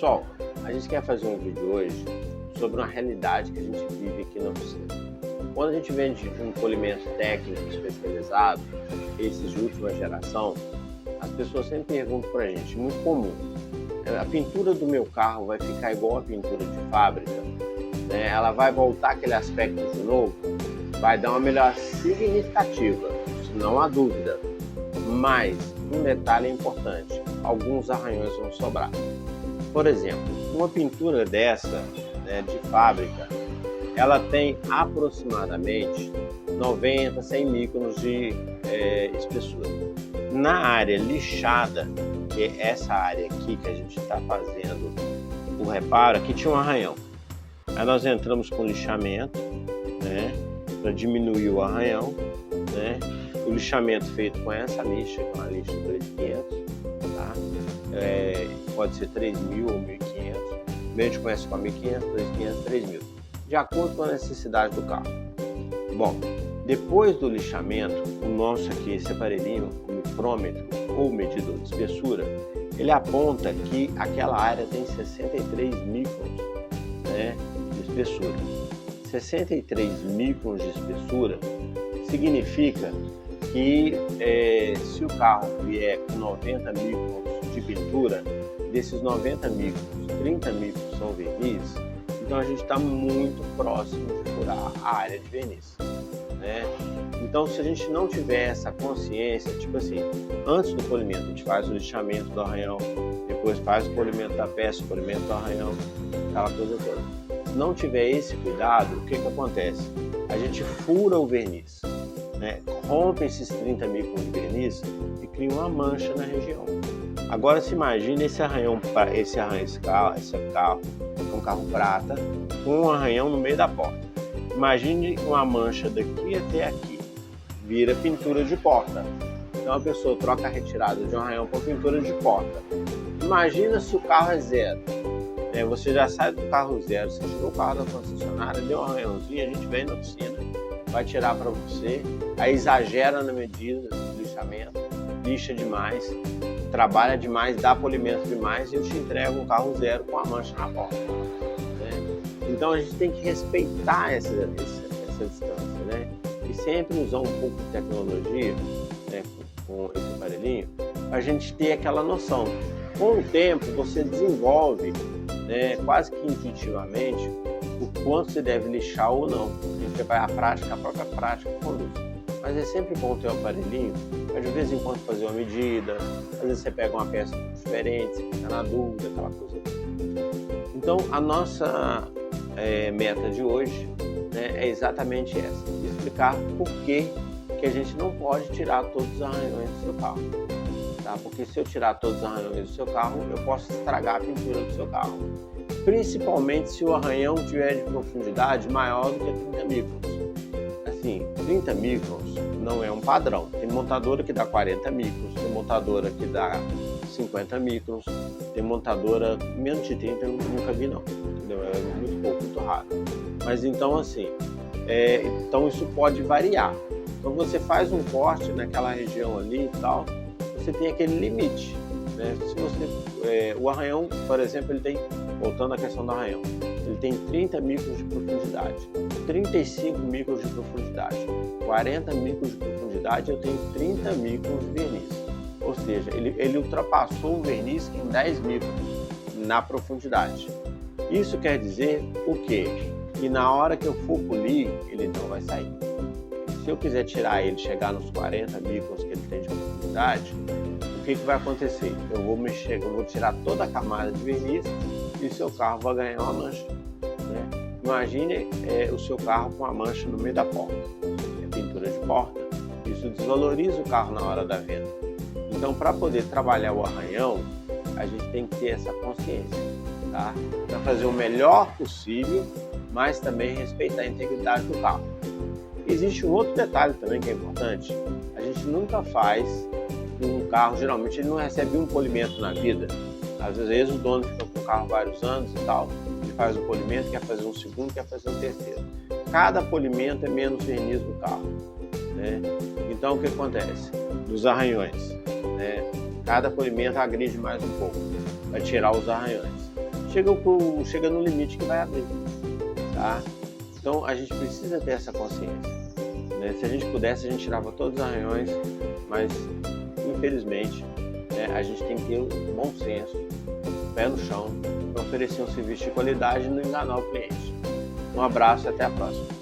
Pessoal, a gente quer fazer um vídeo hoje sobre uma realidade que a gente vive aqui na oficina. Quando a gente vende um polimento técnico especializado, esses de última geração, as pessoas sempre perguntam pra gente, muito comum, a pintura do meu carro vai ficar igual a pintura de fábrica? Né? Ela vai voltar aquele aspecto de novo? Vai dar uma melhora significativa, não há dúvida. Mas um detalhe importante, alguns arranhões vão sobrar. Por exemplo, uma pintura dessa, de fábrica, ela tem aproximadamente 90, 100 microns de espessura. Na área lixada, que é essa área aqui que a gente está fazendo o reparo, aqui tinha um arranhão. Aí nós entramos com lixamento, para diminuir o arranhão, O lixamento feito com essa lixa, que é uma lixa 3500, tá? Pode ser 3.000 ou 1.500. A gente começa com a 1.500, 2.500, 3.000, de acordo com a necessidade do carro. Bom, depois do lixamento, o nosso aqui, esse aparelhinho, o micrômetro ou medidor de espessura, ele aponta que aquela área tem 63 microns, de espessura. 63 microns de espessura significa que se o carro vier com 90 microns de pintura, desses 90 microns, 30 microns são verniz, então a gente está muito próximo de furar a área de verniz. Então, se a gente não tiver essa consciência, tipo assim, antes do polimento, a gente faz o lixamento do arranhão, depois faz o polimento da peça, o polimento do arranhão, aquela coisa toda. Se não tiver esse cuidado, o que acontece? A gente fura o verniz, rompe esses 30 microns de verniz e cria uma mancha na região. Agora, se imagine esse carro é um carro prata, com um arranhão no meio da porta. Imagine uma mancha daqui até aqui, vira pintura de porta. Então a pessoa troca a retirada de um arranhão por pintura de porta. Imagina se o carro é zero. Você já sai do carro zero, você tirou o carro da concessionária, deu um arranhãozinho, a gente vem na oficina, vai tirar para você, aí exagera na medida do lixamento, lixa demais, trabalha demais, dá polimento demais e eu te entrego um carro zero com a mancha na porta. Então a gente tem que respeitar essa distância, e sempre usar um pouco de tecnologia, com esse aparelhinho, para a gente ter aquela noção. Com o tempo você desenvolve, quase que intuitivamente, o quanto você deve lixar ou não. A gente vai à prática, a própria prática conduz. Mas é sempre bom ter um aparelhinho, para de vez em quando fazer uma medida, às vezes você pega uma peça diferente, você fica na dúvida, aquela coisa. Então a nossa meta de hoje é exatamente essa, explicar por que a gente não pode tirar todos os arranhões do seu carro, tá? Porque se eu tirar todos os arranhões do seu carro, eu posso estragar a pintura do seu carro, principalmente se o arranhão tiver de profundidade maior do que 30 microns. Assim, 30 microns não é um padrão, tem montadora que dá 40 microns, tem montadora que dá 50 microns, tem montadora menos de 30, eu nunca vi não, entendeu? É muito pouco, muito raro. Mas então assim, então isso pode variar. Então você faz um corte naquela região ali e tal, você tem aquele limite, Se você, o arranhão, por exemplo, ele tem, voltando à questão do arranhão, ele tem 30 microns de profundidade, 35 microns de profundidade, 40 microns de profundidade, eu tenho 30 microns de verniz. Ou seja, ele ultrapassou o verniz em 10 microns na profundidade. Isso quer dizer o quê? Que na hora que eu for polir, ele não vai sair. Se eu quiser tirar ele, chegar nos 40 microns que ele tem de profundidade, o que vai acontecer? Eu vou tirar toda a camada de verniz e o seu carro vai ganhar uma mancha. Imagine o seu carro com uma mancha no meio da porta. É pintura de porta. Isso desvaloriza o carro na hora da venda. Então, para poder trabalhar o arranhão, a gente tem que ter essa consciência, tá? Para fazer o melhor possível, mas também respeitar a integridade do carro. Existe um outro detalhe também que é importante. A gente nunca faz um carro, geralmente ele não recebe um polimento na vida. Às vezes o dono fica com o carro vários anos e tal, ele faz um polimento, quer fazer um segundo, quer fazer um terceiro. Cada polimento é menos verniz do carro, Então o que acontece? Dos arranhões, cada polimento agride mais um pouco, vai tirar os arranhões. chega no limite que vai abrir, tá? Então a gente precisa ter essa consciência, né? Se a gente pudesse, a gente tirava todos os arranhões, mas infelizmente, né, a gente tem que ter um bom senso, pé no chão, para oferecer um serviço de qualidade e não enganar o cliente. Um abraço e até a próxima.